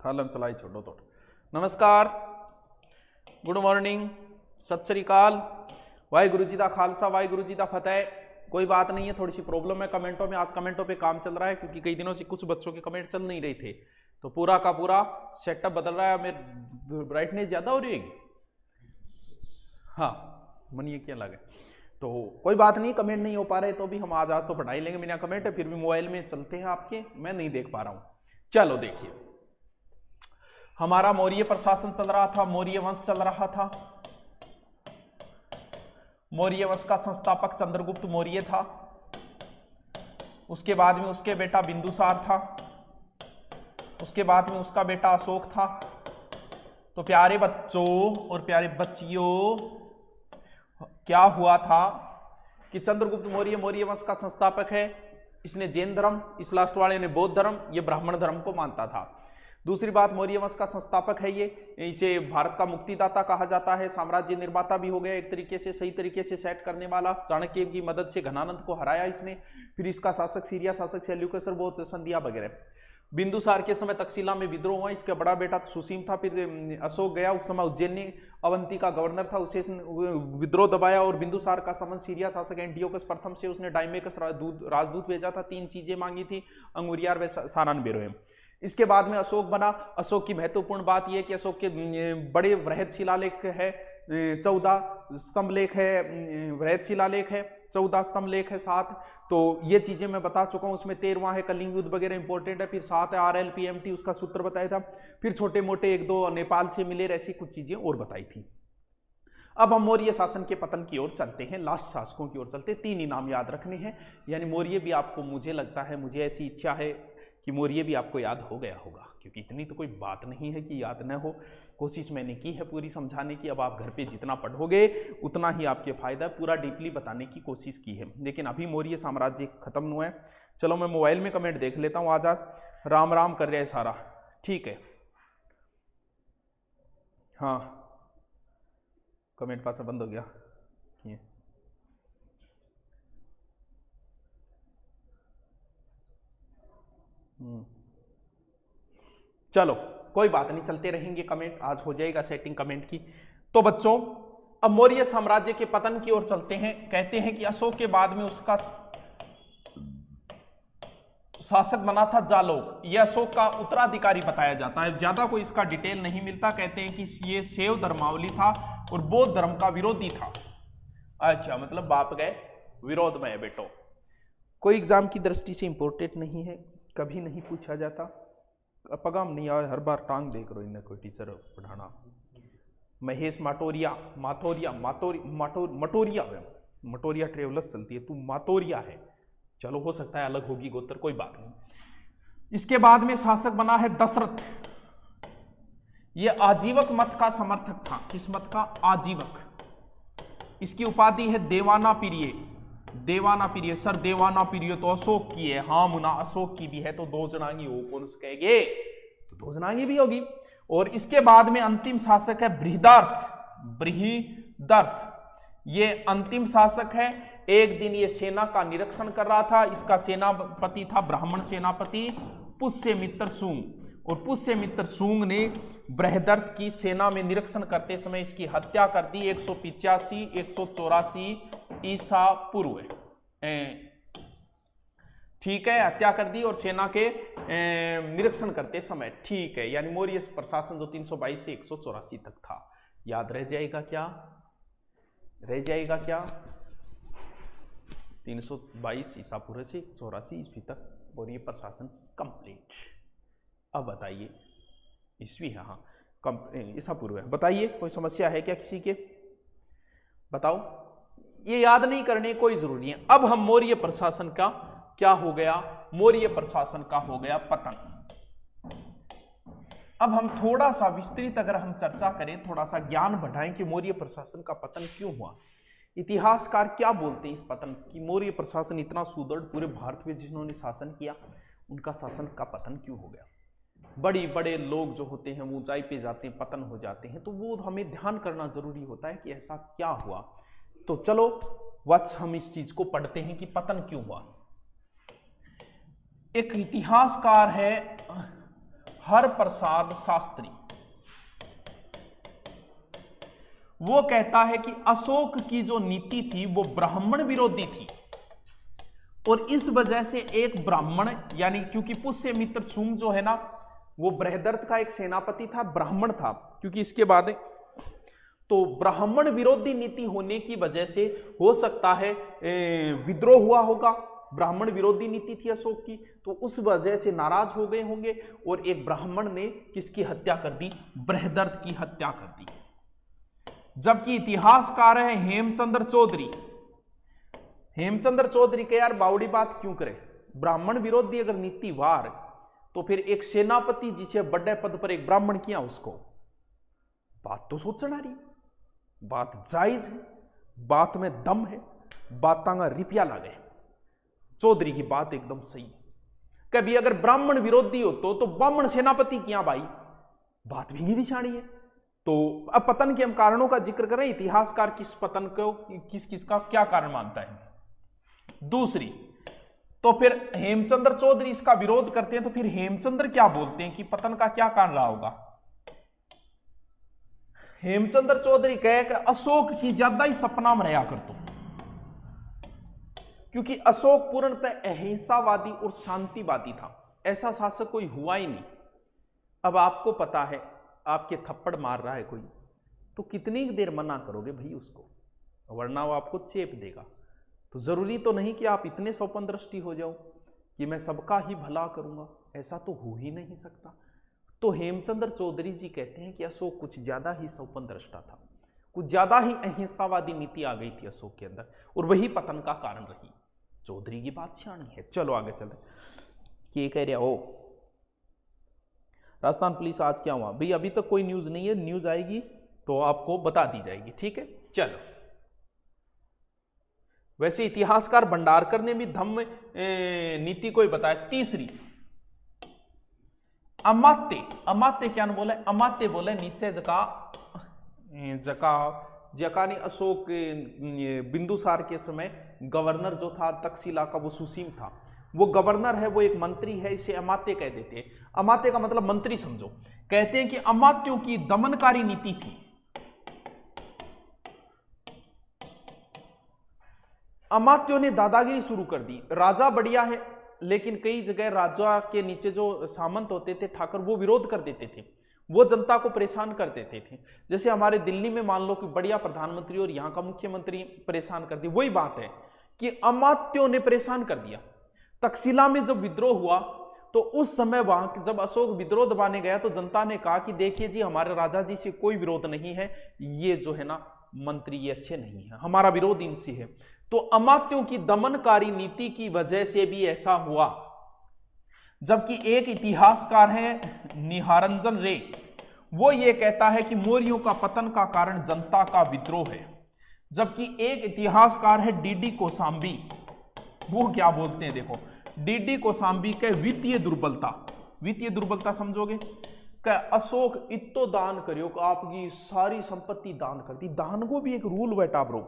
थालन चलाई छोड़ो तो। नमस्कार, गुड मॉर्निंग, सत श्री अकाल, वाहिगुरु जी दा खालसा वाहिगुरु जी दा फतेह। कोई बात नहीं है, थोड़ी सी प्रॉब्लम है कमेंटों में, आज कमेंटों पे काम चल रहा है क्योंकि कई दिनों से कुछ बच्चों के कमेंट चल नहीं रहे थे, तो पूरा का पूरा सेटअप बदल रहा है। मेरी ब्राइटनेस ज्यादा हो रही है, हाँ मनिए क्या लगे, तो कोई बात नहीं, कमेंट नहीं हो पा रहे तो भी हम आज तो पढ़ा ही लेंगे बिना कमेंट है, फिर भी मोबाइल में चलते हैं आपके, मैं नहीं देख पा रहा हूं। चलो देखिए, हमारा मौर्य प्रशासन चल रहा था, मौर्य वंश चल रहा था। मौर्य वंश का संस्थापक चंद्रगुप्त मौर्य था, उसके बाद में उसके बेटा बिंदुसार था, उसके बाद में उसका बेटा अशोक था। तो प्यारे बच्चों और प्यारे बच्चियों, क्या हुआ था कि चंद्रगुप्त मौर्य मौर्य वंश का संस्थापक है, इसने जैन धर्म, इस लास्ट वाले ने बौद्ध धर्म, ये ब्राह्मण धर्म को मानता था। दूसरी बात, मौर्य वंश का संस्थापक है ये, इसे भारत का मुक्तिदाता कहा जाता है, साम्राज्य निर्माता भी हो गया एक तरीके से, सही तरीके से सेट करने वाला। चाणक्य की मदद से घनानंद को हराया इसने, फिर इसका शासक सीरिया शासक सेल्यूकस बहुत संधिया वगैरह। बिंदुसार के समय तक्षशिला में विद्रोह हुआ, इसका बड़ा बेटा सुसीम था, फिर अशोक गया, उस समय उज्जैन अवंती का गवर्नर था, उसे विद्रोह दबाया और बिंदुसार का संबंध सीरिया शासक एंटियोकस प्रथम से उसने डायमेकस राजदूत भेजा था, 3 चीजें मांगी थी, अंगुरियार व सारान बेरोएम। इसके बाद में अशोक बना। अशोक की महत्वपूर्ण बात यह कि अशोक के बड़े वृहद शिलालेख है, 14 स्तंभलेख है, वृहद शिलालेख है, 14 स्तंभलेख है 7। तो ये चीजें मैं बता चुका हूं, उसमें 13वां है कलिंग युद्ध वगैरह इंपॉर्टेंट है, फिर 7 है RLPMT, उसका सूत्र बताया था, फिर छोटे मोटे 1-2 नेपाल से मिले, ऐसी कुछ चीजें और बताई थी। अब हम मौर्य शासन के पतन की ओर चलते हैं, लास्ट शासकों की ओर चलते हैं। 3 इनाम याद रखने हैं, यानी मौर्य भी आपको, मुझे लगता है, मुझे ऐसी इच्छा है कि मौर्य भी आपको याद हो गया होगा, क्योंकि इतनी तो कोई बात नहीं है कि याद न हो। कोशिश मैंने की है पूरी समझाने की, अब आप घर पे जितना पढ़ोगे उतना ही आपके फायदा है, पूरा डीपली बताने की कोशिश की है। लेकिन अभी मौर्य साम्राज्य खत्म हुआ है। चलो मैं मोबाइल में कमेंट देख लेता हूँ। आज राम राम कर रहे हैं सारा, ठीक है, हाँ कमेंट पासा बंद हो गया। चलो कोई बात नहीं, चलते रहेंगे कमेंट, आज हो जाएगा सेटिंग कमेंट की। तो बच्चों, अब मौर्य साम्राज्य के पतन की ओर चलते हैं। कहते हैं कि अशोक के बाद में उसका शासक बना था जालोक, यह अशोक का उत्तराधिकारी बताया जाता है, ज्यादा कोई इसका डिटेल नहीं मिलता। कहते हैं कि ये शैव धर्मावली था और बौद्ध धर्म का विरोधी था। अच्छा, मतलब बाप गए विरोध में है बेटो, कोई एग्जाम की दृष्टि से इंपॉर्टेंट नहीं है, कभी नहीं पूछा जाता, पगाम नहीं आया, हर बार टांग देख रहे इन्हें कोई टीचर पढ़ाना। महेश माटोरिया, माथोरिया, मटोरिया ट्रेवलर्स चलती है, तू मातोरिया है, चलो हो सकता है अलग होगी गोत्र, कोई बात नहीं। इसके बाद में शासक बना है दशरथ, ये आजीवक मत का समर्थक था। किस मत का? आजीवक। इसकी उपाधि है देवाना प्रिय, देवाना प्रिय, सर देवाना प्रिय तो अशोक की है, हाँ मुना अशोक की भी है, तो 2 जनांगी हो, कौन से कहेंगे, तो 2 जनांगी भी होगी। और इसके बाद में अंतिम शासक है बृहदार्थ, बृहदर्थ, ये अंतिम शासक है। एक दिन ये सेना का निरीक्षण कर रहा था, इसका सेनापति था ब्राह्मण सेनापति पुष्यमित्र सूंग, और पुष्यमित्र सूंग ने बृहदर्थ की सेना में निरीक्षण करते समय इसकी हत्या कर दी 185-184 ईसा पूर्व, ठीक है, हत्या कर दी और सेना के निरीक्षण करते समय, ठीक है। यानी मौर्य प्रशासन जो 322 से 184 तक था, याद रह जाएगा क्या, रह जाएगा क्या, 322 ईसा पूर्व से 184 ईस्वी तक मौर्य प्रशासन कंप्लीट। अब बताइए, ईस्वी है, हाँ ईसा पूर्व है, बताइए कोई समस्या है क्या किसी के, बताओ, ये याद नहीं करने कोई जरूरी है। अब हम मौर्य प्रशासन का क्या हो गया, मौर्य प्रशासन का हो गया पतन। अब हम थोड़ा सा विस्तृत अगर हम चर्चा करें, थोड़ा सा ज्ञान बढ़ाएं कि मौर्य प्रशासन का पतन क्यों हुआ, इतिहासकार क्या बोलते हैं इस पतन की, मौर्य प्रशासन इतना सुदृढ़ पूरे भारत में जिन्होंने शासन किया, उनका शासन का पतन क्यों हो गया। बड़े बड़े लोग जो होते हैं वो ऊंचाई पे जाते हैं, पतन हो जाते हैं, तो वो हमें ध्यान करना जरूरी होता है कि ऐसा क्या हुआ। तो चलो वत्स हम इस चीज को पढ़ते हैं कि पतन क्यों हुआ। एक इतिहासकार है हर प्रसाद शास्त्री, वो कहता है कि अशोक की जो नीति थी वो ब्राह्मण विरोधी थी, और इस वजह से एक ब्राह्मण, यानी क्योंकि पुष्यमित्र शुंग जो है ना वो बृहदर्थ का एक सेनापति था, ब्राह्मण था, क्योंकि इसके बाद तो ब्राह्मण विरोधी नीति होने की वजह से हो सकता है विद्रोह हुआ होगा। ब्राह्मण विरोधी नीति थी अशोक की, तो उस वजह से नाराज हो गए होंगे और एक ब्राह्मण ने किसकी हत्या कर दी? बृहदर्थ की हत्या कर दी। जबकि इतिहासकार है हेमचंद्र चौधरी। हेमचंद्र चौधरी के यार बावड़ी बात क्यों करे? ब्राह्मण विरोधी अगर नीति वार, तो फिर एक सेनापति जिसे बड़े पद पर एक ब्राह्मण किया उसको, बात तो सोचना रही, बात जायज है, बात में दम है, बातां का रिपिया लागे। चौधरी की बात एकदम सही है। कभी अगर ब्राह्मण विरोधी हो तो ब्राह्मण सेनापति किया भाई, बात भी निशानी है। तो अब पतन के हम कारणों का जिक्र करें, इतिहासकार किस पतन को किस किस का क्या कारण मानता है। दूसरी, तो फिर हेमचंद्र चौधरी इसका विरोध करते हैं, तो फिर हेमचंद्र क्या बोलते हैं कि पतन का क्या कारण रहा होगा? हेमचंद्र चौधरी कहे कि अशोक की ज्यादा ही सपना में रहा कर तुम, क्योंकि अशोक पूर्णतः अहिंसावादी और शांतिवादी था, ऐसा शासक कोई हुआ ही नहीं। अब आपको पता है आपके थप्पड़ मार रहा है कोई, तो कितनी देर मना करोगे भाई उसको, वरना वो आपको चेप देगा। तो जरूरी तो नहीं कि आप इतने सौपन दृष्टि हो जाओ कि मैं सबका ही भला करूंगा, ऐसा तो हो ही नहीं सकता। तो हेमचंद्र चौधरी जी कहते हैं कि अशोक कुछ ज्यादा ही सौपन दृष्टा था, कुछ ज्यादा ही अहिंसावादी नीति आ गई थी अशोक के अंदर, और वही पतन का कारण रही। चौधरी की बात सियानी है। चलो आगे चले, कि कह रहे हो राजस्थान पुलिस आज क्या हुआ भाई? अभी तक कोई न्यूज नहीं है, न्यूज आएगी तो आपको बता दी जाएगी, ठीक है। चलो, वैसे इतिहासकार भंडारकर ने भी धम्म नीति को ही बताया। तीसरी, अमात्य। अमात्य क्या बोले? अमात्य बोले नीचे जका जकानी अशोक बिंदुसार के समय गवर्नर जो था तक्षशिला का, वो सुसीम था, वो गवर्नर है, वो एक मंत्री है, इसे अमात्य कह देते हैं। अमात्य का मतलब मंत्री समझो। कहते हैं कि अमात्यों की दमनकारी नीति थी। अमात्यों ने दादागिरी शुरू कर दी। राजा बढ़िया है, लेकिन कई जगह राजा के नीचे जो सामंत होते थे, ठाकर, वो विरोध कर देते थे, वो जनता को परेशान कर देते थे। जैसे हमारे दिल्ली में मान लो कि बढ़िया प्रधानमंत्री और यहाँ का मुख्यमंत्री परेशान कर दिया। वही बात है कि अमात्यों ने परेशान कर दिया। तक्षशिला में जब विद्रोह हुआ तो उस समय वहां जब अशोक विद्रोह दबाने गया तो जनता ने कहा कि देखिए जी, हमारे राजा जी से कोई विरोध नहीं है, ये जो है ना मंत्री ये अच्छे नहीं है, हमारा विरोध इनसे है। तो अमात्यों की दमनकारी नीति की वजह से भी ऐसा हुआ। जबकि एक इतिहासकार है निहारंजन रे, वो ये कहता है कि मौर्यों का पतन का कारण जनता का विद्रोह है। जबकि एक इतिहासकार है डीडी कोसांबी, वो क्या बोलते हैं देखो, डीडी कोसांबी के वित्तीय दुर्बलता। वित्तीय दुर्बलता समझोगे? क्या अशोक इतो दान करियो कि आपकी सारी संपत्ति दान कर दी। दान को भी एक रूल बैठा ब्रो,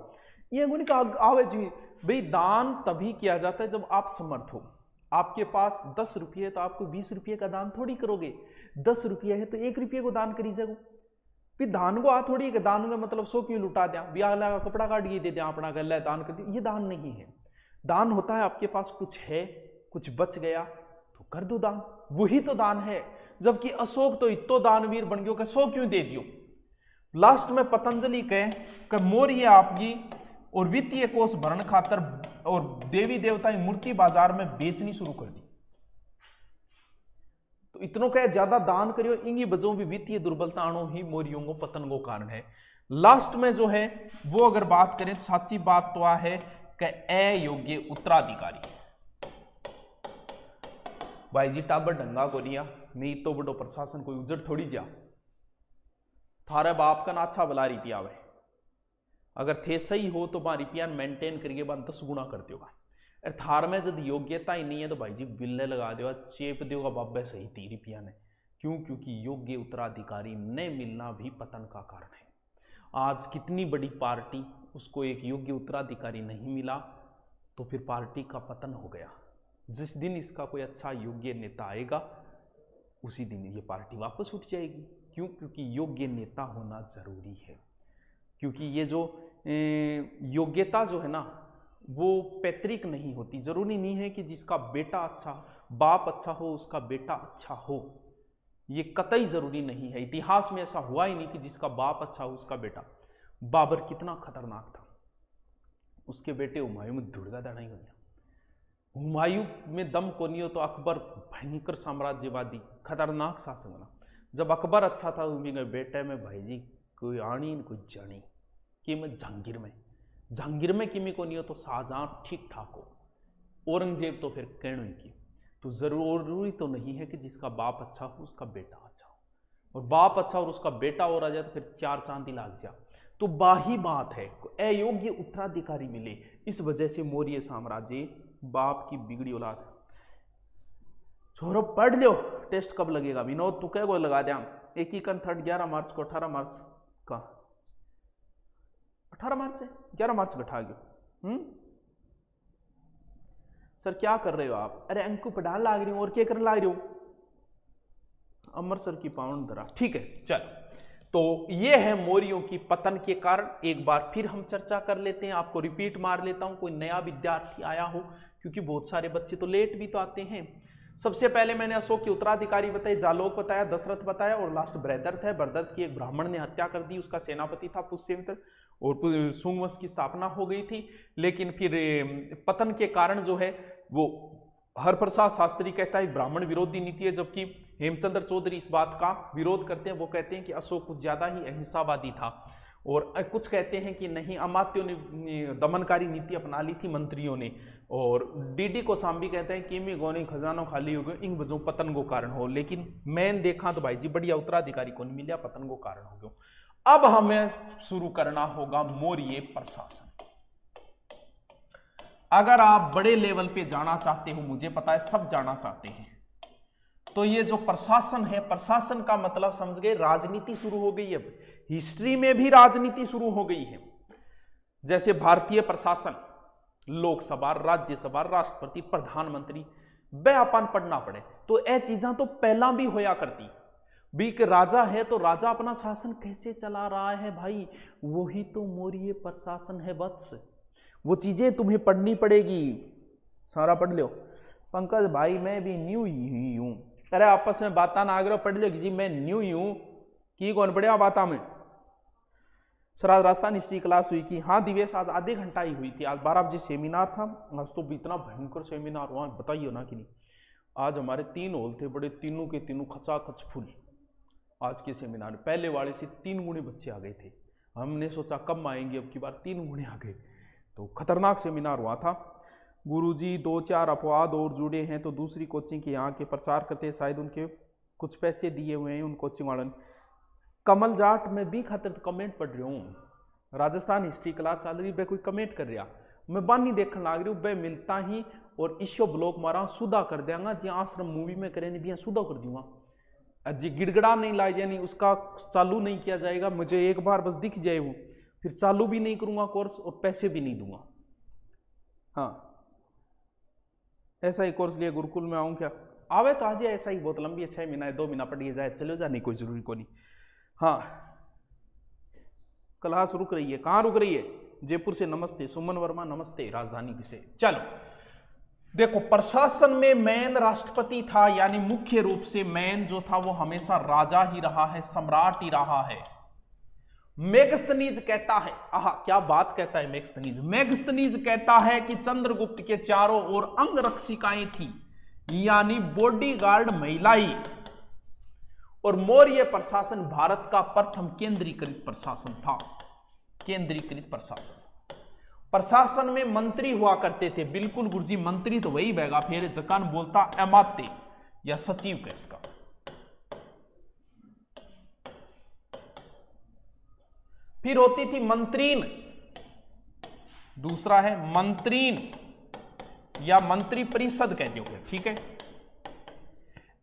ये आवे जी भाई, दान तभी किया जाता है जब आप समर्थ हो। आपके पास 10 रुपये तो आपको 20 रुपये का दान थोड़ी करोगे, 10 रुपये है तो 1 रुपये को दान करी जाओ। फिर दान को आ थोड़ी है, दान का मतलब 100 क्यों लुटा दिया, ब्याह लगा कपड़ा काट के दे दिया अपना गला दान कर दिया, ये दान नहीं है। दान होता है आपके पास कुछ है, कुछ बच गया तो कर दो दान, वही तो दान है। जबकि अशोक तो इतो दानवीर बन गयो, 100 क्यों दे दियो। लास्ट में पतंजलि कहे मौर्य आपकी और वित्तीय कोष भरण खातर और देवी देवता की मूर्ति बाजार में बेचनी शुरू कर दी। तो इतनों कहे ज्यादा दान करियो, इंगी बजों भी वित्तीय दुर्बलता आणो ही मौर्यों को पतन को कारण है। लास्ट में जो है वो अगर बात करें तो सच्ची बात तो आ है कि अयोग्य उत्तराधिकारी। भाई जी टाबर ढंगा को निया नहीं तो बड़ो प्रशासन कोई उजड़ थोड़ी जा, थारे बाप का ना अच्छा भला रिपिया आवे, अगर थे सही हो तो वहां रिपिया मेंटेन करिए 10 गुना कर दोगा। अरे थार में यदि योग्यता ही नहीं है तो भाई जी बिल्ले लगा देगा, चेप देगा बाबे सही थी रिपिया ने। क्यों? क्योंकि योग्य उत्तराधिकारी न मिलना भी पतन का कारण है। आज कितनी बड़ी पार्टी, उसको एक योग्य उत्तराधिकारी नहीं मिला तो फिर पार्टी का पतन हो गया। जिस दिन इसका कोई अच्छा योग्य नेता आएगा उसी दिन ये पार्टी वापस उठ जाएगी। क्यों? क्योंकि योग्य नेता होना जरूरी है। क्योंकि ये जो योग्यता जो है ना वो पैतृक नहीं होती। जरूरी नहीं है कि जिसका बेटा अच्छा, बाप अच्छा हो उसका बेटा अच्छा हो, ये कतई जरूरी नहीं है। इतिहास में ऐसा हुआ ही नहीं कि जिसका बाप अच्छा हो उसका बेटा। बाबर कितना खतरनाक था, उसके बेटे हुमायूं में धुड़गा दड़ाई हो गया। हुमायूं में दम को नहीं हो तो अकबर भयंकर साम्राज्यवादी खतरनाक शासक बना। जब अकबर अच्छा था उनके बेटे में भाई जी कोई आनी कोई जानी कि मैं जहांगीर में किमी को नहीं हो तो शाहजहां ठीक ठाक हो, औरंगजेब तो फिर कहने की। तो जरूरी तो नहीं है कि जिसका बाप अच्छा हो उसका बेटा अच्छा हो, और बाप अच्छा और उसका बेटा और आ जाए तो फिर चार चांदी लाग जा। तो बाही बात है, अयोग्य उत्तराधिकारी मिले, इस वजह से मौर्य साम्राज्य बाप की बिगड़ी औलाद। छोरो पढ़ लो, टेस्ट कब लगेगा विनोद? तू क्या को लगा दिया? एकीकरण थर्ड 11 मार्च को, 18 मार्च का, 18 मार्च से 11 मार्च घटा गयो। सर क्या कर रहे हो आप? अरे अंकु पढ़ान लाग रही हूं, और क्या करने लाग रही हूं? अमृतसर की पाउंड दरा। ठीक है चल, तो ये है मौर्यों की पतन के कारण। एक बार फिर हम चर्चा कर लेते हैं, आपको रिपीट मार लेता हूं, कोई नया विद्यार्थी आया हो, क्योंकि बहुत सारे बच्चे तो लेट भी तो आते हैं। सबसे पहले मैंने अशोक के उत्तराधिकारी बताए, जालोक बताया, दशरथ बताया, और लास्ट बृहदर्थ है। बृहदर्थ की एक ब्राह्मण ने हत्या कर दी, उसका सेनापति था पुष्यमित्र, और सुंग वंश की स्थापना हो गई थी। लेकिन फिर पतन के कारण जो है वो हरप्रसाद शास्त्री कहता है ब्राह्मण विरोधी नीति है, जबकि हेमचंद्र चौधरी इस बात का विरोध करते हैं। वो कहते हैं कि अशोक कुछ ज्यादा ही अहिंसावादी था, और कुछ कहते हैं कि नहीं, अमात्यों ने दमनकारी नीति अपना ली थी मंत्रियों ने। और डीडी कोसाम्बी कहते हैं कि मी गोनी खजानो खाली हो गए इन वजहों पतन को कारण हो। लेकिन मैंने देखा तो भाई जी बढ़िया उत्तराधिकारी को नहीं मिला, पतन को कारण हो गया। अब हमें शुरू करना होगा मौर्य प्रशासन। अगर आप बड़े लेवल पे जाना चाहते हो, मुझे पता है सब जाना चाहते हैं, तो ये जो प्रशासन है, प्रशासन का मतलब समझ गए, राजनीति शुरू हो गई। अब हिस्ट्री में भी राजनीति शुरू हो गई है। जैसे भारतीय प्रशासन, लोकसभा, राज्यसभा, राष्ट्रपति, प्रधानमंत्री, वह अपन पढ़ना पड़े तो यह चीजा तो पहला भी होया करती। भी कि राजा है तो राजा अपना शासन कैसे चला रहा है भाई, वही तो मौर्य प्रशासन है वत्स। वो चीजें तुम्हें पढ़नी पड़ेगी, सारा पढ़ लो। पंकज भाई मैं भी न्यू ही हूं। अरे आपस में बाता ना आग्रह पढ़ लो जी, मैं न्यू ही हूं की कौन पढ़िया बाता में। सर आज राजस्थान हिस्ट्री क्लास हुई कि हाँ दिवेश, आज आधे घंटा ही हुई थी। आज 12 बजे सेमिनार था, आज तो इतना भयंकर सेमिनार हुआ बताइए ना कि नहीं। आज हमारे 3 हॉल थे बड़े, तीनों के तीनों खचाखच फुल। आज के सेमिनार में पहले वाले से 3 गुणे बच्चे आ गए थे। हमने सोचा कम आएंगे, अब की बार 3 गुणे आ गए। तो खतरनाक सेमिनार हुआ था। गुरुजी 2-4 अपवाद और जुड़े हैं, तो दूसरी कोचिंग के यहाँ के प्रचार करते हैं, शायद उनके कुछ पैसे दिए हुए हैं उन कोचिंग वालों ने। कमल जाट में भी खातिर कमेंट पढ़ रही हूँ, राजस्थान हिस्ट्री क्लास चल रही, वे कोई कमेंट कर रहा, मैं बानी देखने लग रही हूँ, वे मिलता ही और ईशो ब्लॉक मारा सुधा कर देंगा जी, आश्रम मूवी में करें भी सुधा कर दूंगा जी, गिड़गड़ा नहीं लाई जानी, उसका चालू नहीं किया जाएगा, मुझे एक बार बस दिख जाए वो, फिर चालू भी नहीं करूंगा कोर्स और पैसे भी नहीं दूंगा। हाँ ऐसा ही कोर्स लिया, गुरुकुल में आऊं क्या? आवे तो आज ऐसा ही, बहुत लंबी है, 6 महीना 2 महीना पढ़िए जाए, चलो जा, नहीं कोई जरूरी को नहीं। हाँ क्लास रुक रही है, कहाँ रुक रही है? जयपुर से नमस्ते, सुमन वर्मा नमस्ते, राजधानी से। चलो देखो, प्रशासन में मेन राष्ट्रपति था, यानी मुख्य रूप से मेन जो था वो हमेशा राजा ही रहा है, सम्राट ही रहा है। मेगस्थनीज कहता है, आहा क्या बात कहता है मेगस्थनीज। मेगस्थनीज कहता है कि चंद्रगुप्त के चारों ओर अंगरक्षिकाएं थी, यानी बॉडीगार्ड महिलाएं, और मौर्य प्रशासन भारत का प्रथम केंद्रीकृत प्रशासन था। केंद्रीकृत प्रशासन, प्रशासन में मंत्री हुआ करते थे। बिल्कुल गुरुजी, मंत्री तो वही बैगा, फिर जकान बोलता अमात्य या सचिव का इसका। फिर होती थी मंत्रीन, दूसरा है मंत्रीन या मंत्री परिषद कहते हो, ठीक है,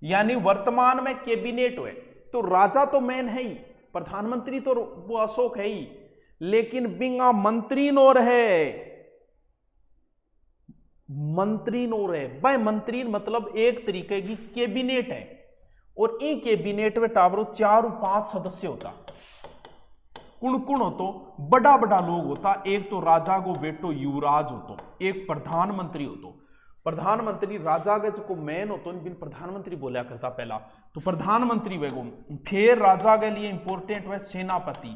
यानी वर्तमान में कैबिनेट हुए। तो राजा तो मेन है ही, प्रधानमंत्री तो वो अशोक है ही, लेकिन बिंगा मंत्रीन और है, मंत्रीन और है भाई। मंत्रीन मतलब एक तरीके की कैबिनेट है, और ई कैबिनेट में टावरो 4 और 5 सदस्य होता। कुण कुण हो तो बड़ा बड़ा लोग होता। एक तो राजा को बेटो युवराज हो तो, एक प्रधानमंत्री हो तो। प्रधानमंत्री राजा के जो मैन हो तो बिन प्रधानमंत्री बोला करता पहला, तो प्रधानमंत्री वेगो। फिर राजा के लिए इंपॉर्टेंट है सेनापति।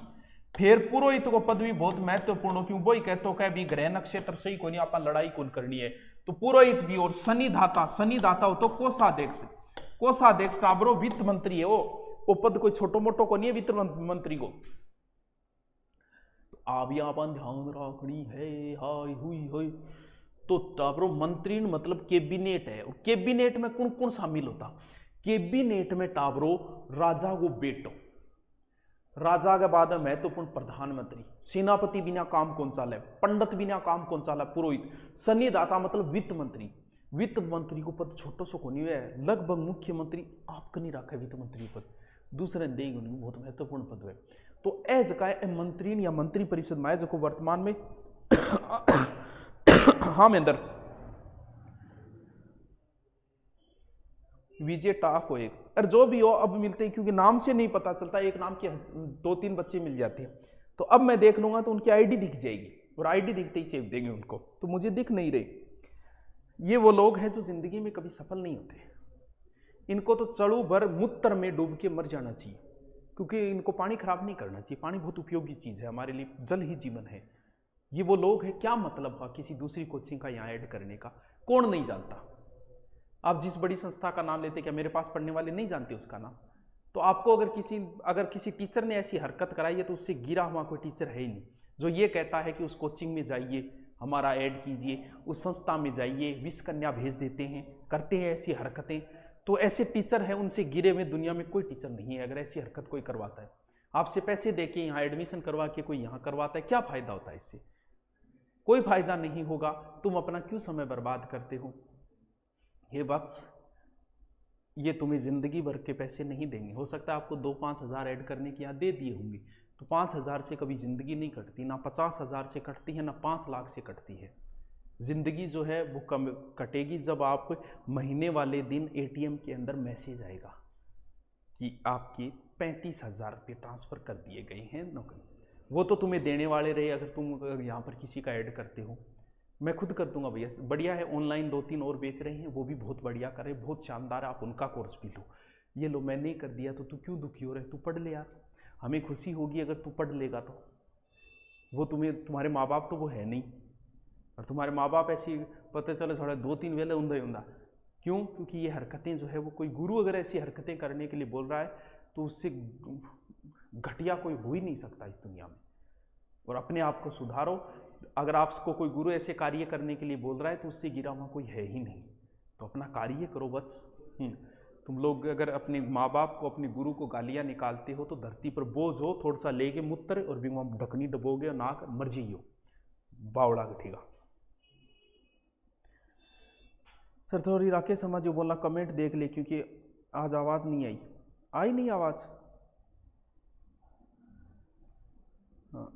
फिर पुरोहित को पदवी बहुत महत्वपूर्ण, क्यों वही कहते कह भी ग्रह नक्षत्र सही को नहीं आप लड़ाई कौन करनी है, तो पुरोहित भी। और शनिदाता, शनिदाता हो तो कोषाध्यक्ष। कोषाध्यक्ष टाबरो वित्त मंत्री है वो पद कोई छोटो मोटो को नहीं है वित्त मंत्री को। अब यहाँ पर ध्यान रखनी है हाय हुई हुई। तो टाबरो मंत्री मतलब कैबिनेट है, और कैबिनेट में कौन कौन शामिल होता। कैबिनेट में टाबरो राजा को बेटो, राजा के बाद में महत्वपूर्ण प्रधानमंत्री, सेनापति बिना काम कौन चाले, पंडित बिना काम कौन चाला पुरोहित, शनिदाता मतलब वित्त मंत्री। वित्त मंत्री को पद छोटो सो को नहीं है, लगभग मुख्यमंत्री आपको नहीं रखा वित्त मंत्री पद, दूसरे देंगे बहुत महत्वपूर्ण पद है। तो एज का मंत्री या मंत्री परिषद में जो वर्तमान में हाँ मेंदर विजय टाक हो एक, और जो भी हो अब मिलते हैं, क्योंकि नाम से नहीं पता चलता, एक नाम के 2-3 बच्चे मिल जाते हैं। तो अब मैं देख लूंगा तो उनकी आईडी दिख जाएगी, और आईडी दिखते ही चेप देंगे उनको, तो मुझे दिख नहीं रही। ये वो लोग हैं जो जिंदगी में कभी सफल नहीं होते, इनको तो चढ़ू भर मूत्र में डूब के मर जाना चाहिए, क्योंकि इनको पानी खराब नहीं करना चाहिए। पानी बहुत उपयोगी चीज है हमारे लिए, जल ही जीवन है। ये वो लोग हैं, क्या मतलब हुआ किसी दूसरी कोचिंग का यहाँ ऐड करने का, कौन नहीं जानता। आप जिस बड़ी संस्था का नाम लेते, क्या मेरे पास पढ़ने वाले नहीं जानते उसका नाम। तो आपको अगर किसी टीचर ने ऐसी हरकत कराई है तो उससे गिरा हुआ कोई टीचर है ही नहीं जो ये कहता है कि उस कोचिंग में जाइए, हमारा ऐड कीजिए, उस संस्था में जाइए, विष कन्या भेज देते हैं, करते हैं ऐसी हरकतें। तो ऐसे टीचर हैं, उनसे गिरे हुए दुनिया में कोई टीचर नहीं है। अगर ऐसी हरकत कोई करवाता है, आपसे पैसे दे के यहाँ एडमिशन करवा के कोई यहाँ करवाता है, क्या फायदा होता है इससे? कोई फायदा नहीं होगा। तुम अपना क्यों समय बर्बाद करते हो? ये वत्स, ये तुम्हें जिंदगी भर के पैसे नहीं देंगे। हो सकता है आपको 2-5 हज़ार ऐड करने की यहाँ दे दिए होंगे, तो 5 हज़ार से कभी जिंदगी नहीं कटती, ना 50 हज़ार से कटती है, ना 5 लाख से कटती है। जिंदगी जो है वो कम कटेगी जब आप महीने वाले दिन एटीएम के अंदर मैसेज आएगा कि आपके 35,000 रुपये ट्रांसफर कर दिए गए हैं नौकरी। वो तो तुम्हें देने वाले रहे अगर तुम यहाँ पर किसी का ऐड करते हो। मैं खुद कर दूंगा भैया, बढ़िया है। ऑनलाइन 2-3 और बेच रहे हैं, वो भी बहुत बढ़िया कर रहे हैं, बहुत शानदार है, आप उनका कोर्स भी लो। ये लो, मैं नहीं कर दिया तो तू क्यों दुखी हो रहा है? तू पढ़ ले यार, हमें खुशी होगी अगर तू पढ़ लेगा तो। वो तुम्हारे माँ बाप तो वो है नहीं, और तुम्हारे माँ बाप ऐसी पता चले थोड़ा 2-3 वेले उंधा ही उंधा। क्यों? क्योंकि ये हरकतें जो है वो कोई गुरु अगर ऐसी हरकतें करने के लिए बोल रहा है तो उससे घटिया कोई हो ही नहीं सकता इस दुनिया में। और अपने आप को सुधारो। अगर आपको कोई गुरु ऐसे कार्य करने के लिए बोल रहा है तो उससे गिरा हुआ कोई है ही नहीं, तो अपना कार्य करो बस। तुम लोग अगर अपने माँ बाप को, अपने गुरु को गालियाँ निकालते हो तो धरती पर बोझ हो, थोड़ा सा लेके मूत्र और भी ढकनी डबोगे और नाक मर जाइयो बावड़ा गठेगा। सर थोड़ी राकेश शर्मा जो बोलना कमेंट देख ले, क्योंकि आज आवाज़ नहीं आई नहीं आवाज़। हाँ,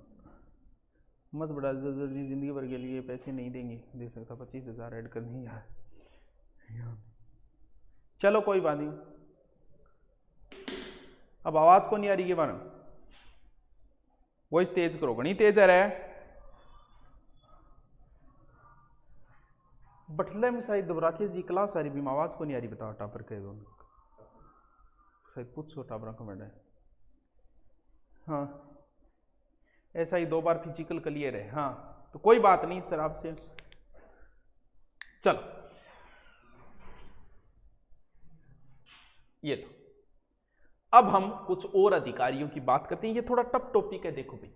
मत बड़ा जी, जिंदगी भर के लिए पैसे नहीं देंगे, दे सकता 25,000 ऐड करनी है। चलो कोई बात नहीं। अब आवाज़ को नहीं आ रही है बार, वॉइस तेज करो, घनी तेज है। बटले में शायद राकेश जी क्लास आ रही भी आवाज़ को नहीं आ रही, बताओ टापर कह दो शायद पूछो टापर कमेंट है। हाँ ऐसा ही 2 बार फिजिकल क्लियर है। हाँ तो कोई बात नहीं सर आपसे। चलो ये तो अब हम कुछ और अधिकारियों की बात करते हैं। ये थोड़ा टफ टॉपिक है। देखो भाई,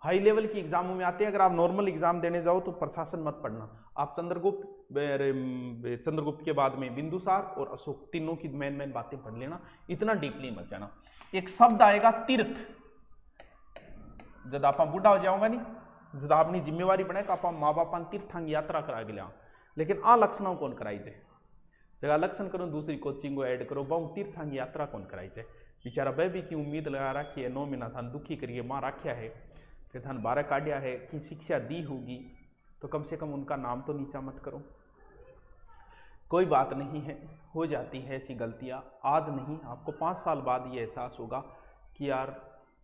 हाई लेवल की एग्जामों में आते हैं। अगर आप नॉर्मल एग्जाम देने जाओ तो प्रशासन मत पढ़ना, आप चंद्रगुप्त के बाद में बिंदुसार और अशोक, तीनों की मेन बातें पढ़ लेना, इतना डीपली मत जाना। एक शब्द आएगा तीर्थ, जब आप बूढ़ा हो जाओगे नहीं, जब अपनी जिम्मेवारी बने तो आप माँ बाप तीर्थांग यात्रा करा के लिया, लेकिन आ लक्षणों कौन कराई जाए? जगह लक्षण करो दूसरी कोचिंग को ऐड करो, बहु तीर्थांग यात्रा कौन कराई जाए? बेचारा वह भी की उम्मीद लगा रखी है, 9 महीना थान दुखी करिए माँ राख्या है, फिर थान 12 काटिया है कि शिक्षा दी होगी, तो कम से कम उनका नाम तो नीचा मत करो। कोई बात नहीं है, हो जाती है ऐसी गलतियां। आज नहीं, आपको 5 साल बाद ये एहसास होगा कि यार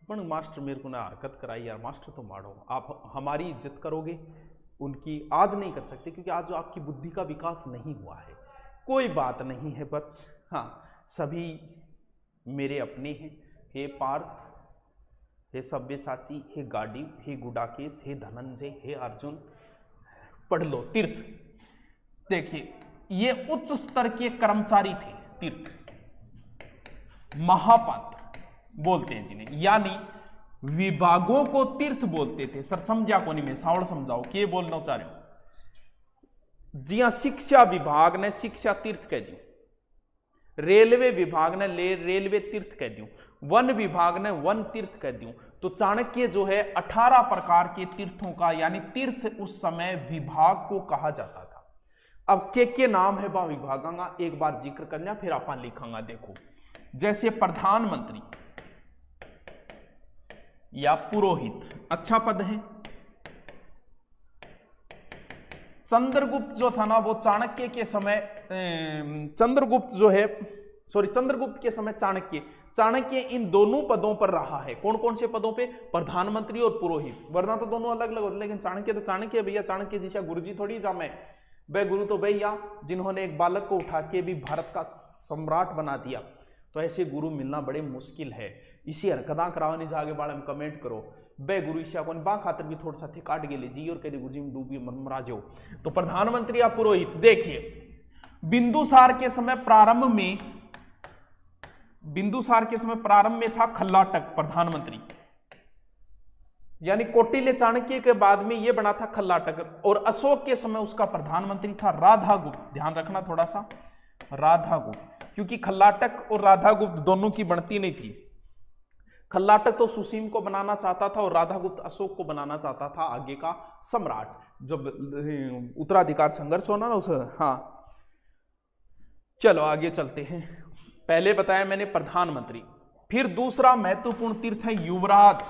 पण मास्टर मेरे को ना हरकत कराई यार, मास्टर तो मारो। आप हमारी इज्जत करोगे, उनकी आज नहीं कर सकते, क्योंकि आज आपकी बुद्धि का विकास नहीं हुआ है। कोई बात नहीं है बस। हाँ, सभी मेरे अपने हैं। हे पार्थ, हे सब्यसाची, हे गांडीव, हे गुडाकेश, हे धनंजय, हे अर्जुन, पढ़ लो तीर्थ। देखिए, ये उच्च स्तर के कर्मचारी थे तीर्थ, महापात्र बोलते हैं जिन्हें, यानी विभागों को तीर्थ बोलते थे। सर समझा को नहीं, मैं सावड़ समझाओ कि बोलना चाह रहे हो। जी हां, शिक्षा विभाग ने शिक्षा तीर्थ कह दी, रेलवे विभाग ने रेलवे तीर्थ कह दी, वन विभाग ने वन तीर्थ कह दी। तो चाणक्य जो है 18 प्रकार के तीर्थों का, यानी तीर्थ उस समय विभाग को कहा जाता था। अब के नाम है वह विभागों का एक बार जिक्र करना, फिर आप लिखांगा। देखो, जैसे प्रधानमंत्री या पुरोहित, अच्छा पद है। चंद्रगुप्त जो था ना, वो चाणक्य के समय, चंद्रगुप्त जो है, सॉरी, चंद्रगुप्त के समय चाणक्य इन दोनों पदों पर रहा है। कौन कौन से पदों पे? प्रधानमंत्री और पुरोहित। वरना तो दोनों अलग अलग होते, लेकिन चाणक्य तो चाणक्य भैया, चाणक्य जैसा गुरुजी थोड़ी जा मैं। वह गुरु तो भैया जिन्होंने एक बालक को उठा के भी भारत का सम्राट बना दिया। तो ऐसे गुरु मिलना बड़े मुश्किल है। इसी हरकत करावनी जागे बारे में कमेंट करो। बे गुरु ईशा को बा खातर भी थोड़ा सा थे काट गेले जी, और कहते गुरु जी में डूबी मरमराज हो। तो प्रधानमंत्री या पुरोहित, देखिए बिंदुसार के समय प्रारंभ में था खल्लाटक प्रधानमंत्री, यानी कौटिल्य चाणक्य के बाद में यह बना था खल्लाटक। और अशोक के समय उसका प्रधानमंत्री था राधागुप्त। ध्यान रखना थोड़ा सा, राधागुप्त, क्योंकि खल्लाटक और राधागुप्त दोनों की बनती नहीं थी। खल्लाटक तो सुसीम को बनाना चाहता था और राधागुप्त अशोक को बनाना चाहता था आगे का सम्राट, जब उत्तराधिकार संघर्ष होना ना उस। हाँ, चलो आगे चलते हैं। पहले बताया मैंने प्रधानमंत्री, फिर दूसरा महत्वपूर्ण तीर्थ है युवराज।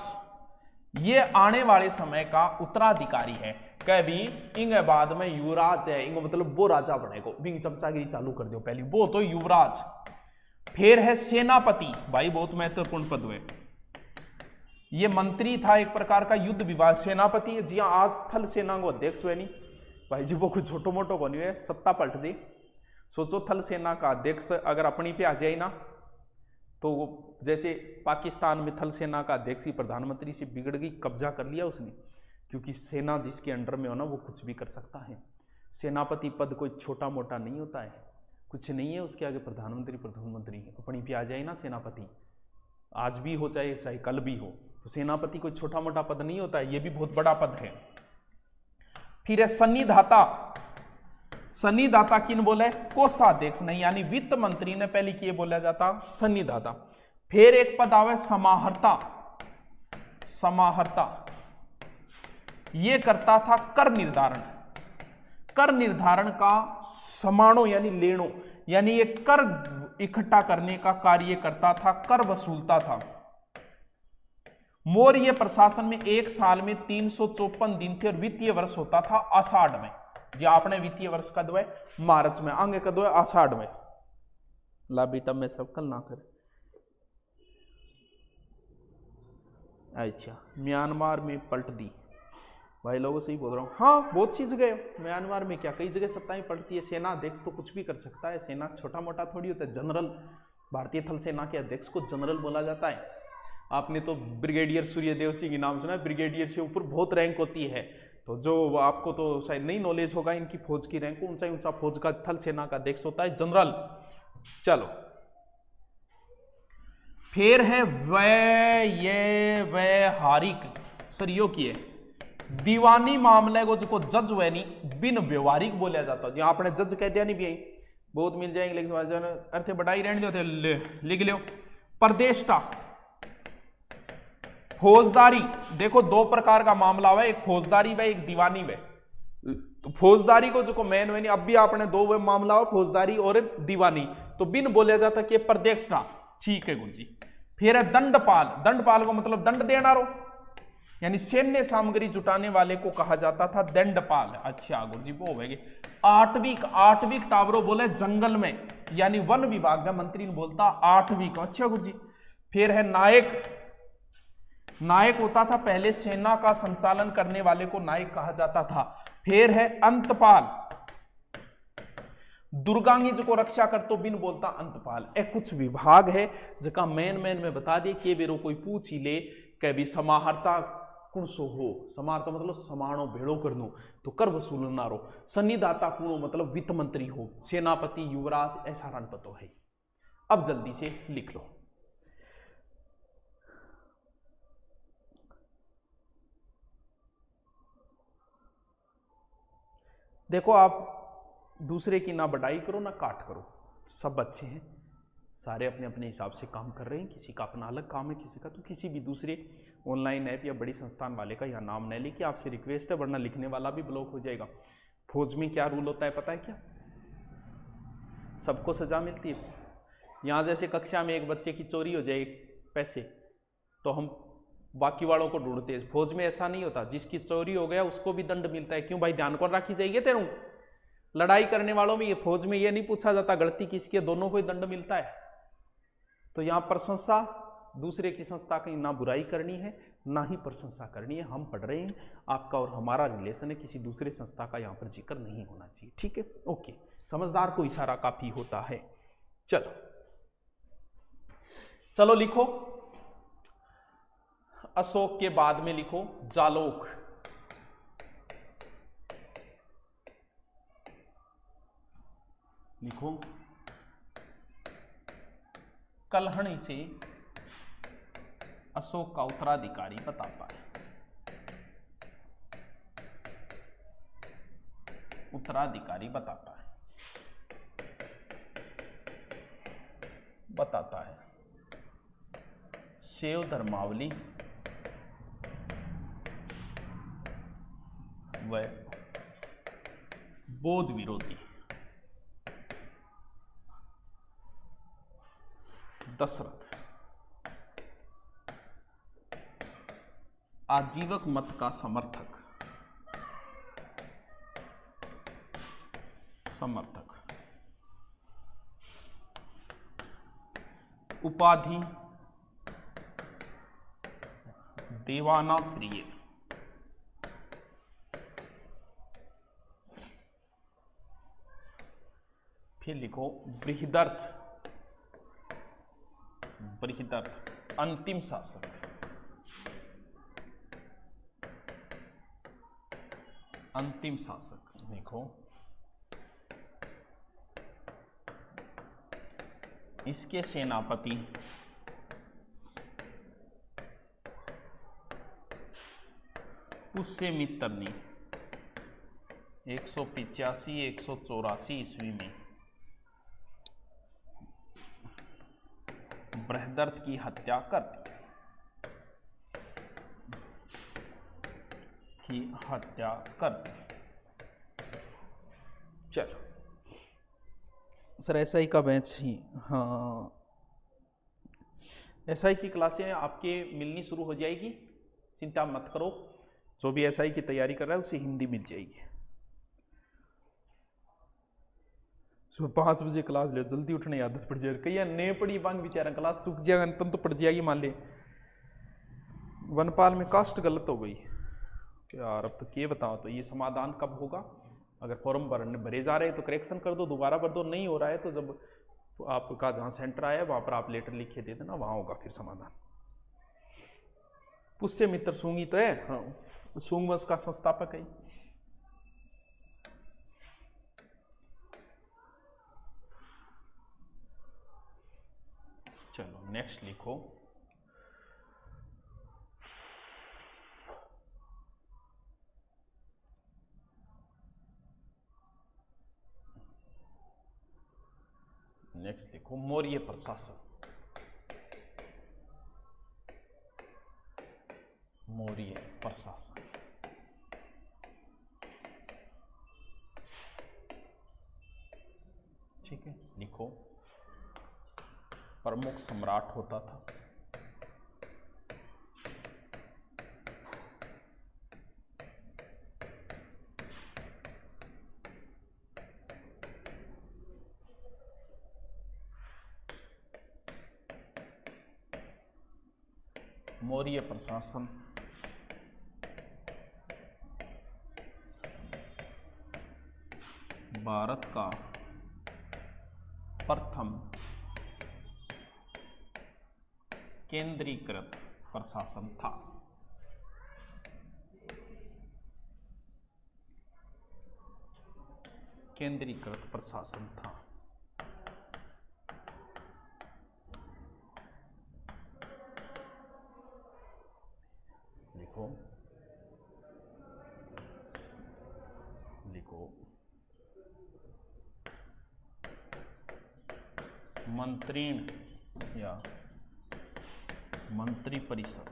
ये आने वाले समय का उत्तराधिकारी है। कभी इंगे बाद में युवराज है, इंगो मतलब वो राजा बनेगा, बिंग चमचागिरी चालू कर दो पहली, वो तो युवराज। फिर है सेनापति, भाई बहुत महत्वपूर्ण पद है। ये मंत्री था एक प्रकार का, युद्ध विभाग सेनापति। जी हाँ, आज थल सेना को अध्यक्ष हुए नहीं भाई जी, वो कुछ छोटो मोटो को नहीं है, सत्ता पलट दी। सोचो थल सेना का अध्यक्ष अगर अपनी पे आ जाए ना, तो जैसे पाकिस्तान में थल सेना का अध्यक्ष ही प्रधानमंत्री से बिगड़ गई, कब्जा कर लिया उसने। क्योंकि सेना जिसके अंडर में हो ना, वो कुछ भी कर सकता है। सेनापति पद कोई छोटा मोटा नहीं होता है, कुछ नहीं है उसके आगे। प्रधानमंत्री अपनी पे आ जाए ना सेनापति, आज भी हो चाहे चाहे कल भी हो, तो सेनापति कोई छोटा मोटा पद नहीं होता है, ये भी बहुत बड़ा पद है। फिर है सन्निधाता। सन्निधाता किन बोले? कोषाध्यक्ष नहीं, यानी वित्त मंत्री ने पहले किए बोला जाता सन्निधाता। फिर एक पद आवे समाहर्ता। समाहर्ता ये करता था कर निर्धारण। कर निर्धारण का समाणो यानी लेणो, यानी ये कर इकट्ठा करने का कार्य करता था, कर वसूलता था। मौर्य प्रशासन में एक साल में 354 दिन थे और वित्तीय वर्ष होता था आषाढ़ में। जी आपने वित्तीय वर्ष कद है मार्च में, आगे कद है आषाढ़ में। ला बेटा मैं सब कल ना कर। अच्छा, म्यांमार में पलट दी भाई, लोगों से ही बोल रहा हूँ। हाँ, बहुत सी जगह म्यांमार में क्या कई जगह सत्ताएं पलटती है। सेना अध्यक्ष तो कुछ भी कर सकता है, सेना छोटा मोटा थोड़ी होता है। जनरल, भारतीय थल सेना के अध्यक्ष को जनरल बोला जाता है। आपने तो ब्रिगेडियर सूर्यदेव सिंह के नाम सुना है, ब्रिगेडियर से ऊपर बहुत रैंक होती है। तो जो आपको तो शायद नहीं नॉलेज होगा इनकी फौज की रैंक, ऊंचा ऊंचा फौज का थल सेना का अध्यक्ष होता है जनरल। चलो, फिर है व्यवहारिक। सर यो की है दीवानी मामले को जो जज हुए नहीं बिन व्यवहारिक बोला जाता है। आपने जज कह दिया नहीं भी बहुत मिल जाएंगे, लेकिन अर्थ बढ़ाई रहने दो, लिख लो। प्रदेष्टा, फौजदारी। देखो दो प्रकार का मामला हुआ, एक फौजदारी व एक दीवानी व। तो फौजदारी को जो मेन वे नहीं, अब भी आपने दो वे मामला हुआ, फौजदारी और दीवानी। तो बिन बोला जाता कि प्रदेष्टा, ठीक है गुरु जी। फिर है दंडपाल। दंडपाल को मतलब दंड देना रो, यानी सैन्य सामग्री जुटाने वाले को कहा जाता था दंडपाल। अच्छा गुरुजी वो हो गए। आठवीं टावरों बोले जंगल में, यानी वन विभाग का मंत्री ने बोलता आठवीं को। अच्छा गुरुजी। फिर है नायक। नायक होता था पहले सेना का संचालन करने वाले को नायक कहा जाता था। फिर है अंतपाल। दुर्गांगी जो को रक्षा कर तो बिन बोलता अंतपाल। ए कुछ विभाग है जका मेन में बता दे के बेरो कोई पूछ ही ले के भी समाहर्ता कुण सो हो। समाहर्ता मतलब समाणो भेड़ो करनो, तो कर वसूलना रो। सन्निधाता कुणो मतलब वित्त मंत्री हो, सेनापति, युवराज, ऐसा रणपतो है। अब जल्दी से लिख लो। देखो आप दूसरे की ना बढ़ाई करो ना काट करो, सब अच्छे हैं, सारे अपने अपने हिसाब से काम कर रहे हैं। किसी का अपना अलग काम है, किसी का तो किसी भी दूसरे ऑनलाइन ऐप या बड़ी संस्थान वाले का यहाँ नाम नहीं लिखिए। आपसे रिक्वेस्ट है, वरना लिखने वाला भी ब्लॉक हो जाएगा। फौज में क्या रूल होता है पता है क्या? सबको सजा मिलती है। यहाँ जैसे कक्षा में एक बच्चे की चोरी हो जाए पैसे, तो हम बाकी वालों को ढूंढते हैं। फौज में ऐसा नहीं होता, जिसकी चोरी हो गया उसको भी दंड मिलता है। क्यों भाई, ध्यान कौन रखी जाएगी तेरू? लड़ाई करने वालों में, ये फौज में ये नहीं पूछा जाता गलती किसकी है, दोनों को ही दंड मिलता है। तो यहाँ प्रशंसा, दूसरे की संस्था की ना बुराई करनी है ना ही प्रशंसा करनी है। हम पढ़ रहे हैं, आपका और हमारा रिलेशन है, किसी दूसरे संस्था का यहाँ पर जिक्र नहीं होना चाहिए। ठीक है, ओके। समझदार को इशारा काफी होता है। चलो चलो लिखो। अशोक के बाद में लिखो जालोक। लिखो कल्हणी से अशोक का उत्तराधिकारी बताता है। उत्तराधिकारी बताता है शैव धर्मावली व बौद्ध विरोधी दशरथ आजीवक मत का समर्थक उपाधि देवाना प्रिय। फिर लिखो बृहदर्थ अंतिम शासक। देखो इसके सेनापति पुष्यमित्र ने 185-184 ईस्वी में बृहदर्थ की हत्या कर दी। चलो सर एसआई का बैच ही, हाँ एसआई की क्लासें आपके मिलनी शुरू हो जाएगी, चिंता मत करो। जो भी एसआई की तैयारी कर रहा है उसे हिंदी मिल जाएगी। सुबह 5 बजे क्लास ले, जल्दी उठने की आदत पड़ जाएगी। कई नहीं पड़ी बांग बेचारा, क्लास चुक जाएगा तब तो पड़ जाएगी। मान ले वनपाल में कास्ट गलत हो गई यार, अब तो क्या बताओ, तो ये समाधान कब होगा? अगर फॉर्म भरे जा रहे हैं तो करेक्शन कर दो, दोबारा भर दो। नहीं हो रहा है तो जब तो आपका जहाँ सेंटर आया वहाँ पर आप लेटर लिख के दे देना, वहाँ होगा फिर समाधान। पुष्यमित्र सूंगी तो है, हाँ सूंग वंश का संस्थापक है। चलो नेक्स्ट लिखो मौर्य प्रशासन। ठीक है, लिखो प्रमुख सम्राट होता था मौर्य प्रशासन भारत का प्रथम केंद्रीकृत प्रशासन था। केंद्रीकृत प्रशासन था। लिखो लिखो मंत्रीण या मंत्रिपरिषद,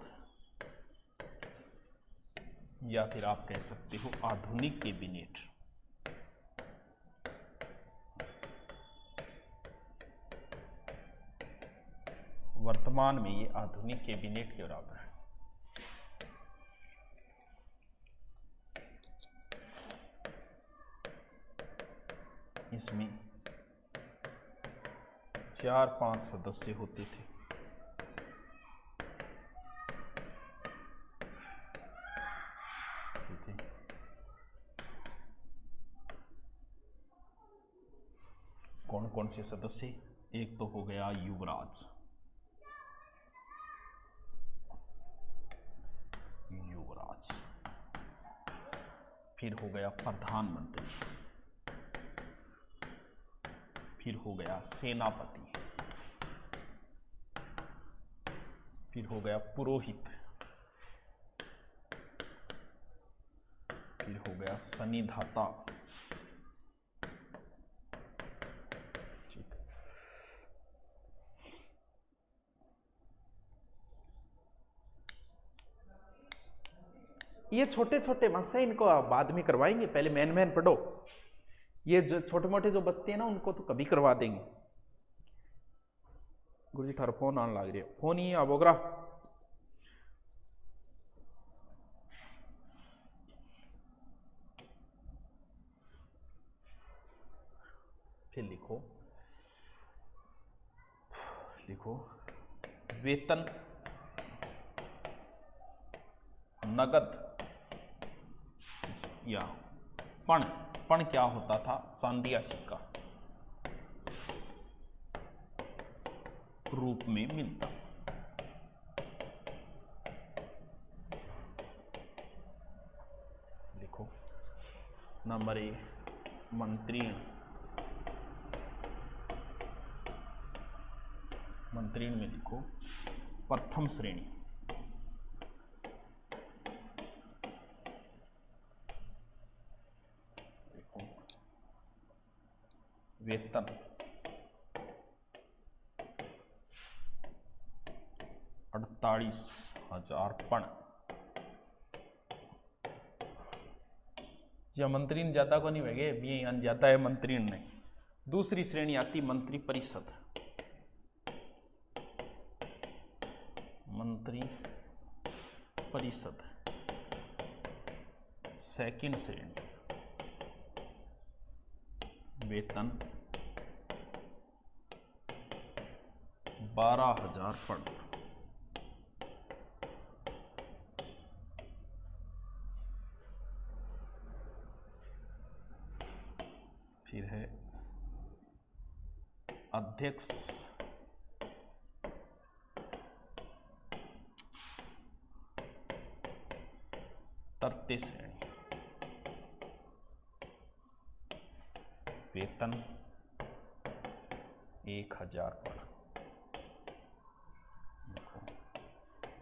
या फिर आप कह सकते हो आधुनिक कैबिनेट। वर्तमान में ये आधुनिक कैबिनेट के बराबर है। इसमें 4-5 सदस्य होते थे। कौन कौन से सदस्य? एक तो हो गया युवराज, फिर हो गया प्रधानमंत्री, फिर हो गया सेनापति, फिर हो गया पुरोहित, फिर हो गया सन्निधाता। ये छोटे छोटे बस हैं, इनको आप बाद में करवाएंगे, पहले मैन पढ़ो। ये जो छोटे मोटे जो बचते हैं ना, उनको तो कभी करवा देंगे। गुरुजी थारा फोन आने लग रही है, फोन ही आबोगरा। फिर लिखो वेतन नगद या पण क्या होता था? चांदी या सिक्का रूप में मिलता। लिखो नंबर 1 मंत्रीण में लिखो प्रथम श्रेणी। वेतन 48,000 पण। या मंत्रीण ज्यादा को नहीं वेगे, भी ज्यादा है मंत्रीण नहीं। दूसरी श्रेणी आती मंत्री परिषद। मंत्री परिषद सेकंड श्रेणी, वेतन 12,000 पण। फिर है अध्यक्ष तृतीय श्रेणी, वेतन 1,000 पण।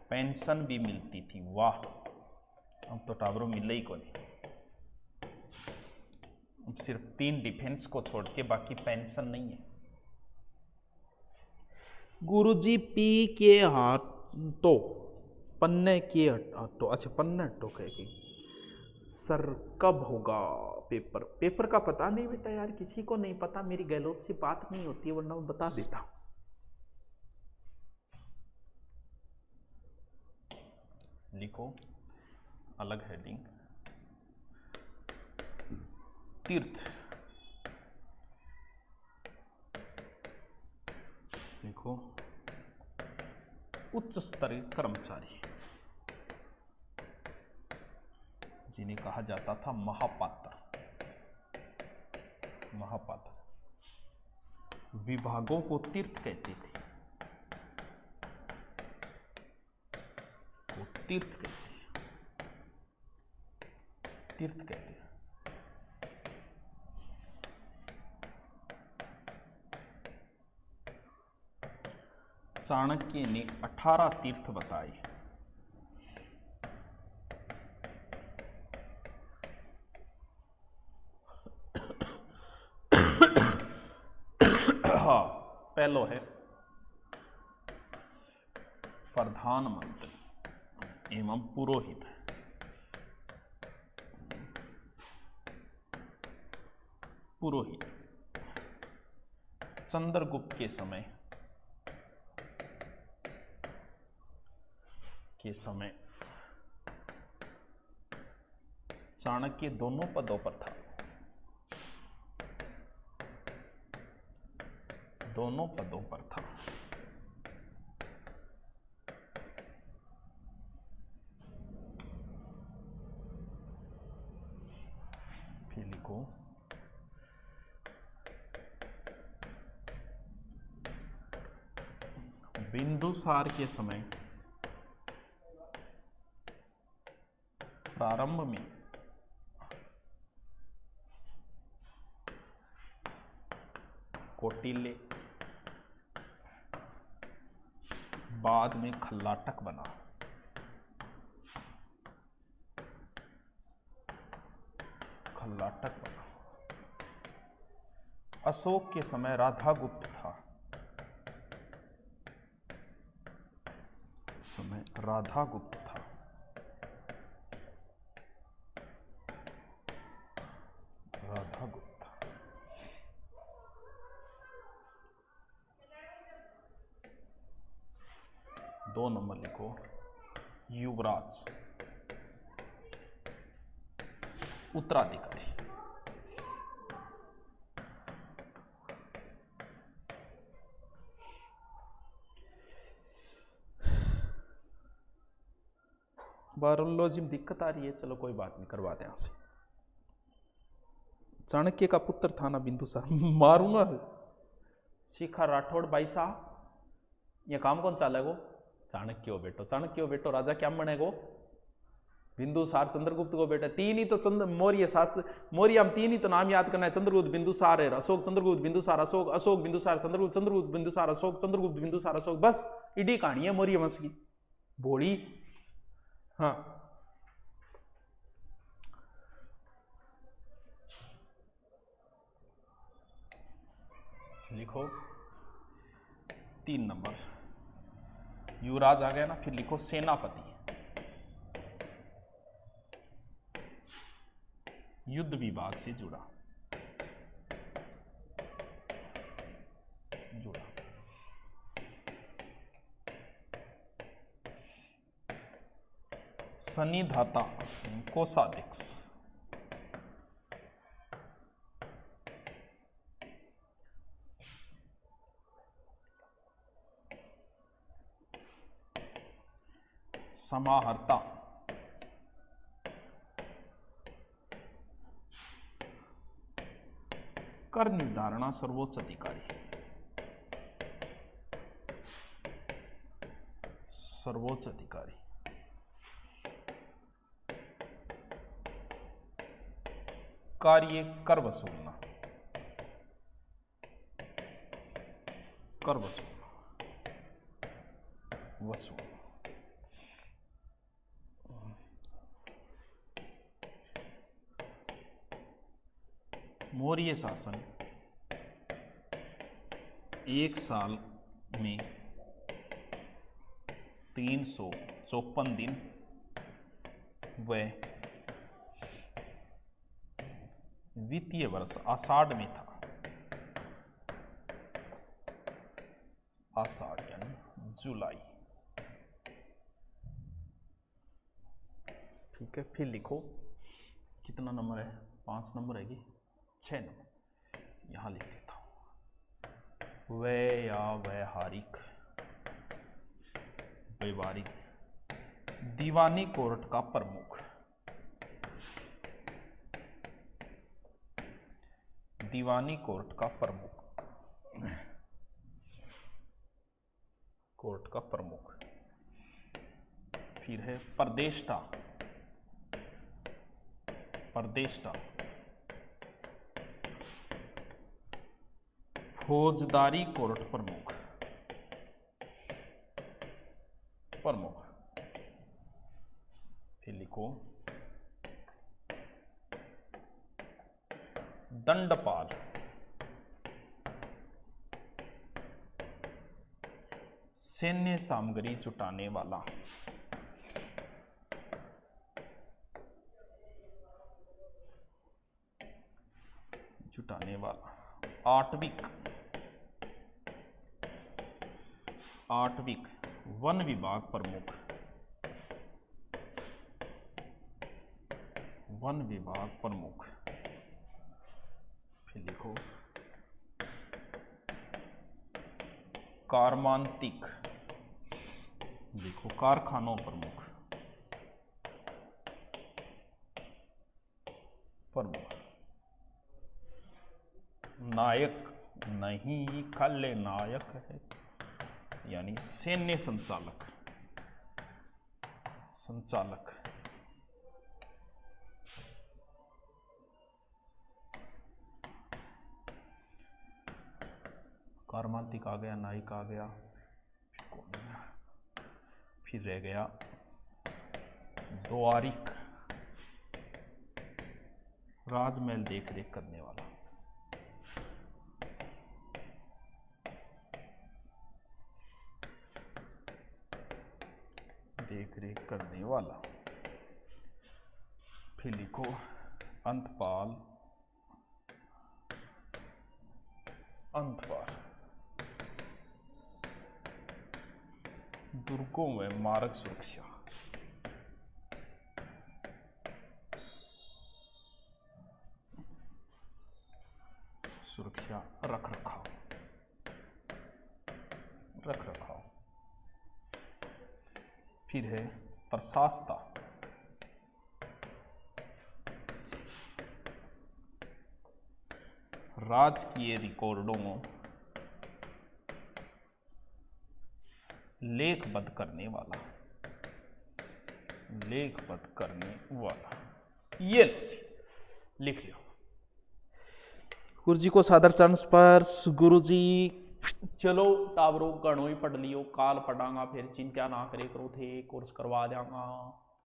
पेंशन भी मिलती थी। वाह, अब तो टावरों मिले ही को नहीं। सिर्फ 3 डिफेंस को छोड़ के बाकी पेंशन नहीं है। गुरुजी पी के हाथों पन्ने के हाथों, अच्छा पन्ने हटो कहेगी। सर कब होगा पेपर? पेपर का पता नहीं बेटा यार, किसी को नहीं पता। मेरी गहलोत से बात नहीं होती है, वरना मैं बता देता। लिखो अलग हेडिंग, तीर्थ। लिखो उच्च स्तरीय कर्मचारी जिन्हें कहा जाता था महापात्र। महापात्र विभागों को तीर्थ कहते थे, वो तीर्थ कहते हैं। चाणक्य ने 18 तीर्थ बताए। हाँ, पहलो है प्रधानमंत्री एवं पुरोहित। चंद्रगुप्त के समय चाणक्य दोनों पदों पर था। फिर लिखो बिंदुसार के समय प्रारंभ में कौटिल्य, बाद में खल्लाटक बना। अशोक के समय राधागुप्त था। राधागुप्त। 2 नंबर लिखो युवराज, उत्तराधिकारी। बायोलॉजी में दिक्कत आ रही है, चलो कोई बात नहीं, करवाते हैं यहां से। चाणक्य का पुत्र था ना बिंदुसार, मारूंगा। शिखा राठौड़ भाई साहब, ये काम कौन चालेगो? चाणक्य हो बेटो, राजा क्या बनेगो? बिंदुसार चंद्रगुप्त को बेटा। तीन ही तो मौर्य शास्त्र, मौर्य हम 3 ही तो नाम याद करना है, चंद्रगुप्त बिंदुसार है, अशोक चंद्रगुप्त बिंदुसार अशोक, अशोक बिंदुसार चंद्रगुप्त, चंद्रगुप्त बिंदुसार अशोक, चंद्रगुप्त बिंदुसार अशोक, बस इडी कहानी है मौर्य वंश की। भोड़ी। हाँ, लिखो 3 नंबर युवराज आ गया ना। फिर लिखो सेनापति, युद्ध विभाग से जुड़ा। सन्निधाता कोषाध्यक्ष, समाहर्ता, कर निर्धारणा सर्वोच्च अधिकारी, कार्य कर वसूलना, वसूल। मौर्य शासन 1 साल में 354 दिन व वित्तीय वर्ष आषाढ़ में था। आषाढ़ यानी जुलाई। ठीक है, फिर लिखो कितना नंबर है? 5 नंबर है कि 6 नंबर? यहां लिख देता हूं। व्यावहारिक व्यवहारिक दीवानी कोर्ट का प्रमुख, दीवानी कोर्ट का प्रमुख, कोर्ट का प्रमुख। फिर है परदेष्टा, परदेष्टा फौजदारी कोर्ट प्रमुख, प्रमुख। फिर लिखो दंडपाल, सैन्य सामग्री जुटाने वाला, जुटाने वाला। आटविक, आटविक वन विभाग प्रमुख, वन विभाग प्रमुख। फिर लिखो कारमांतिक, लिखो कारखानों प्रमुख, प्रमुख। नायक नहीं, खाले नायक है, यानी सैन्य संचालक, संचालक। कारमांतिक आ गया, नायक आ गया, फिर रह गया द्वारिक, राजमहल देख रेख करने वाला, देख रेख करने वाला। फिर लिखो अंतपाल, अंतपाल दुर्गों में मार्ग सुरक्षा, सुरक्षा रख रखाव, रख रखाव। फिर है प्रशासता, राजकीय रिकॉर्डों लेखबद्ध करने वाला, लेखबद्ध करने वाला। ये लिख लो। गुरु जी को सादर चरण स्पर्श। गुरु जी चलो टावरों गणों ही पढ़ लियो, काल पढ़ांगा, फिर चिंता ना करे करो थे, कोर्स करवा जाऊंगा।